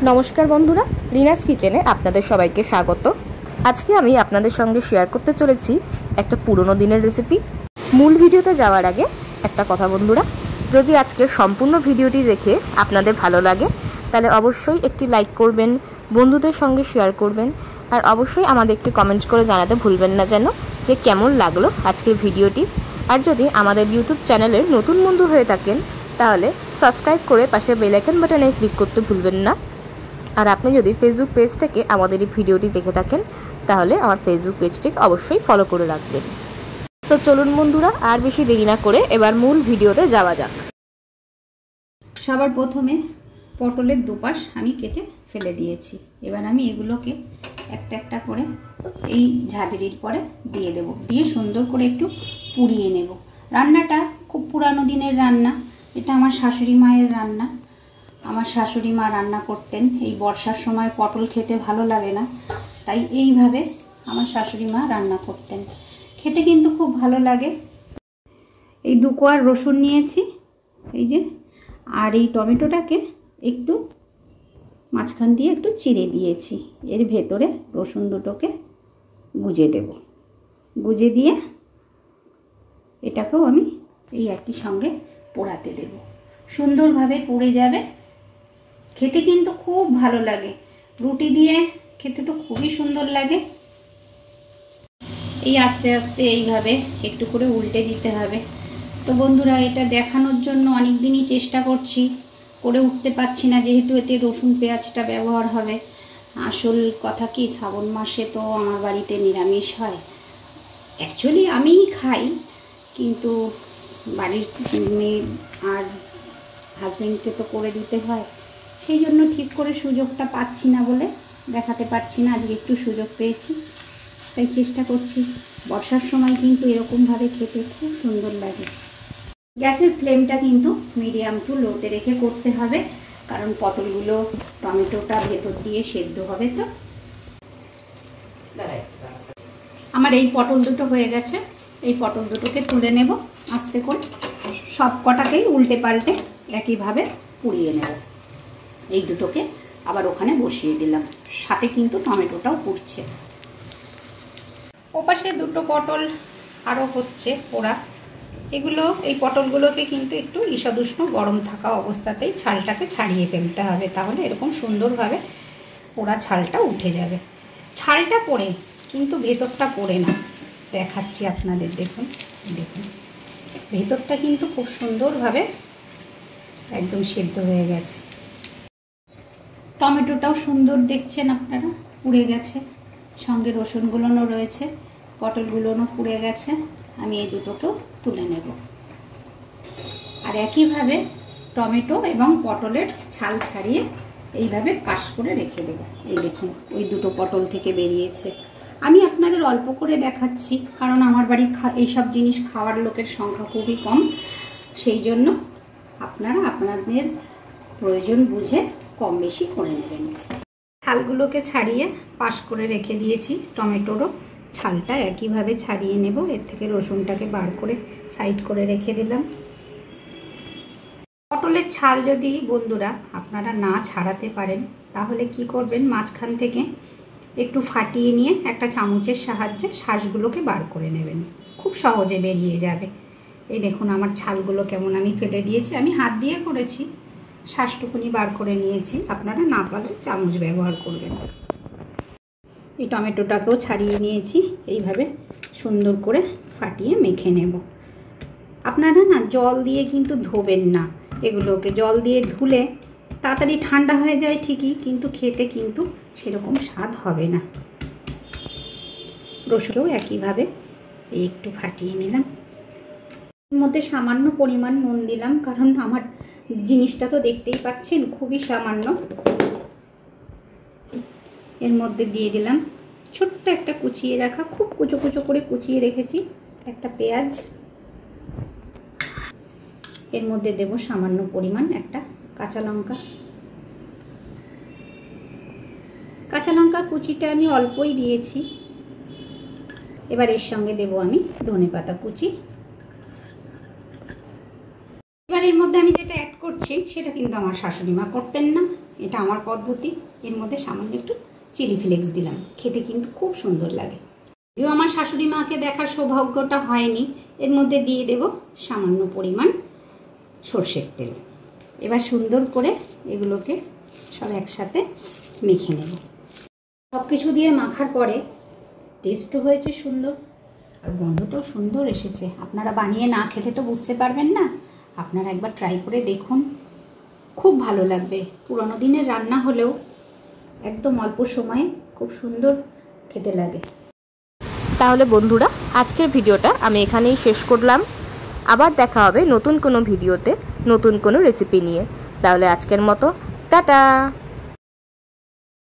নমস্কার বন্ধুরা, রিনাস কিচেনে আপনাদের সবাইকে স্বাগত। আজকে আমি আপনাদের সঙ্গে শেয়ার করতে চলেছি একটা পুরনো দিনের রেসিপি। মূল ভিডিওতে যাওয়ার আগে একটা কথা বন্ধুরা, যদি আজকে সম্পূর্ণ ভিডিওটি দেখে আপনাদের ভালো লাগে তাহলে অবশ্যই একটি লাইক করবেন, বন্ধুদের সঙ্গে শেয়ার করবেন, আর অবশ্যই আমাদের একটি কমেন্ট করে জানাতে ভুলবেন না যেন যে কেমন লাগলো আজকের ভিডিওটি। আর যদি আমাদের ইউটিউব চ্যানেলের নতুন বন্ধু হয়ে থাকেন তাহলে সাবস্ক্রাইব করে পাশে বেল আইকন বাটনে ক্লিক করতে ভুলবেন না। আর আপনি যদি ফেসবুক পেজ থেকে আমাদের এই ভিডিওটি দেখে থাকেন তাহলে আমার ফেসবুক পেজটিকে অবশ্যই ফলো করে রাখবেন। তো চলুন বন্ধুরা, আর বেশি দেরি না করে এবার মূল ভিডিওতে যাওয়া যাক। সবার প্রথমে পটলের দুপাশ আমি কেটে ফেলে দিয়েছি। এবার আমি এগুলোকে একটা একটা করে এই ঝাঁঝরির পরে দিয়ে দেব, দিয়ে সুন্দর করে একটু পুড়িয়ে নেব। রান্নাটা খুব পুরানো দিনের রান্না, এটা আমার শাশুড়ি মায়ের রান্না। আমার শাশুড়ি মা রান্না করতেন। এই বর্ষার সময় পটল খেতে ভালো লাগে না, তাই এইভাবে আমার শাশুড়ি মা রান্না করতেন। খেতে কিন্তু খুব ভালো লাগে। এই 2 কোয়া রসুন নিয়েছি, এই যে, আর এই টমেটোটাকে একটু মাঝখান দিয়ে একটু চিড়ে দিয়েছি। এর ভেতরে রসুন দুটোকে গুজে দেব। গুজে দিয়ে এটাকেও আমি এই একই সঙ্গে পোড়াতে দেব। সুন্দরভাবে পুড়ে যাবে। খেতে কিন্তু খুব ভালো লাগে, রুটি দিয়ে খেতে তো খুবই সুন্দর লাগে। এই আস্তে আস্তে এইভাবে একটু করে উল্টে দিতে হবে। তো বন্ধুরা, এটা দেখানোর জন্য অনেক দিনই চেষ্টা করছি, করে উঠতে পারছি না, যেহেতু এতে রসুন পেঁয়াজটা ব্যবহার হবে। আসল কথা কি, শ্রাবণ মাসে তো আমার বাড়িতে নিরামিষ হয়। অ্যাকচুয়ালি আমিই খাই, কিন্তু বাড়ির মেয়ে আর হাজব্যান্ডকে তো করে দিতে হয়। সেই জন্য ঠিক করে সুযোগটা পাচ্ছি না বলে দেখাতে পারছি না। আজকে একটু সুযোগ পেয়েছি তাই চেষ্টা করছি। বর্ষার সময় কিন্তু এরকমভাবে খেতে খুব সুন্দর লাগে। গ্যাসের ফ্লেমটা কিন্তু মিডিয়াম টু লোতে রেখে করতে হবে, কারণ পটলগুলো টমেটোটা ভেতর দিয়ে সেদ্ধ হবে। তো আমার এই পটল দুটো হয়ে গেছে। এই পটল দুটোকে তুলে নেব আস্তে করে। সব কটাকেই উল্টে পাল্টে একইভাবে পুড়িয়ে নেব। এই দুটোকে আবার ওখানে বসিয়ে দিলাম, সাথে কিন্তু টমেটোটাও পুড়ছে। ওপাশে 2টো পটল আরও হচ্ছে পোড়া। এগুলো, এই পটলগুলোকে কিন্তু একটু ঈষদুষ্ণ গরম থাকা অবস্থাতেই ছালটাকে ছাড়িয়ে ফেলতে হবে, তাহলে এরকম সুন্দরভাবে পোড়া ছালটা উঠে যাবে। ছালটা পোড়ে কিন্তু ভেতরটা পোড়ে না। দেখাচ্ছি আপনাদের, দেখুন দেখুন, ভেতরটা কিন্তু খুব সুন্দরভাবে একদম সিদ্ধ হয়ে গেছে। টমেটোটাও সুন্দর দেখছেন আপনারা, পুড়ে গেছে। সঙ্গে রসুনগুলোও রয়েছে, পটলগুলোও পুড়ে গেছে। আমি এই দুটোকেও তুলে নেব। আর একইভাবে টমেটো এবং পটলের ছাল ছাড়িয়ে এইভাবে পাশ করে রেখে দেব। এই দেখুন, ওই 2টো পটল থেকে বেরিয়েছে। আমি আপনাদের অল্প করে দেখাচ্ছি, কারণ আমার বাড়ি এইসব জিনিস খাওয়ার লোকের সংখ্যা খুবই কম। সেই জন্য আপনারা আপনাদের প্রয়োজন বুঝে কম বেশি করে নেবেন। ছালগুলোকে ছাড়িয়ে পাশ করে রেখে দিয়েছি। টমেটোরও ছালটা একইভাবে ছাড়িয়ে নেব। এর থেকে রসুনটাকে বার করে সাইড করে রেখে দিলাম। পটলের ছাল যদি বন্ধুরা আপনারা না ছাড়াতে পারেন তাহলে কি করবেন, মাঝখান থেকে একটু ফাটিয়ে নিয়ে একটা চামচের সাহায্যে শ্বাসগুলোকে বার করে নেবেন। খুব সহজে বেরিয়ে যাবে। এই দেখুন আমার ছালগুলো কেমন আমি ফেলে দিয়েছি। আমি হাত দিয়ে করেছি, শ্বাসটুকুনি বার করে নিয়েছি। আপনারা না পারলে চামচ ব্যবহার করবেন। এই টমেটোটাকেও ছাড়িয়ে নিয়েছি। এইভাবে সুন্দর করে ফাটিয়ে মেখে নেব। আপনারা না জল দিয়ে কিন্তু ধোবেন না এগুলোকে। জল দিয়ে ধুলে তাড়াতাড়ি ঠান্ডা হয়ে যায় ঠিকই, কিন্তু খেতে কিন্তু সেরকম স্বাদ হবে না। রসুনকেও একইভাবে একটু ফাটিয়ে নিলাম। এর মধ্যে সামান্য পরিমাণ নুন দিলাম, কারণ আমার জিনিসটা তো দেখতেই পাচ্ছেন খুবই সামান্য। এর মধ্যে দিয়ে দিলাম ছোট্ট একটা কুচিয়ে রাখা, খুব কুচো কুচো করে কুচিয়ে রেখেছি একটা পেঁয়াজ। এর মধ্যে দেব সামান্য পরিমাণ একটা কাঁচা লঙ্কা। কাঁচা লঙ্কা কুচিটা আমি অল্পই দিয়েছি। এবার এর সঙ্গে দেব আমি ধনেপাতা কুচি। এবার এর মধ্যে আমি যেটা অ্যাড করছি সেটা কিন্তু আমার শাশুড়ি মা করতেন না, এটা আমার পদ্ধতি। এর মধ্যে সামান্য একটু চিলি ফ্লেক্স দিলাম, খেতে কিন্তু খুব সুন্দর লাগে। যদিও আমার শাশুড়ি মাকে দেখার সৌভাগ্যটা হয়নি। এর মধ্যে দিয়ে দেব সামান্য পরিমাণ সর্ষের তেল। এবার সুন্দর করে এগুলোকে সব একসাথে মেখে নেব। সব কিছু দিয়ে মাখার পরে টেস্টও হয়েছে সুন্দর, আর গন্ধটাও সুন্দর এসেছে। আপনারা বানিয়ে না খেলে তো বুঝতে পারবেন না। আপনারা একবার ট্রাই করে দেখুন, খুব ভালো লাগবে। পুরনো দিনের রান্না হলেও একদম অল্প সময়ে খুব সুন্দর খেতে লাগে। তাহলে বন্ধুরা, আজকের ভিডিওটা আমি এখানেই শেষ করলাম। আবার দেখা হবে নতুন কোনো ভিডিওতে, নতুন কোনো রেসিপি নিয়ে। তাহলে আজকের মতো টাটা।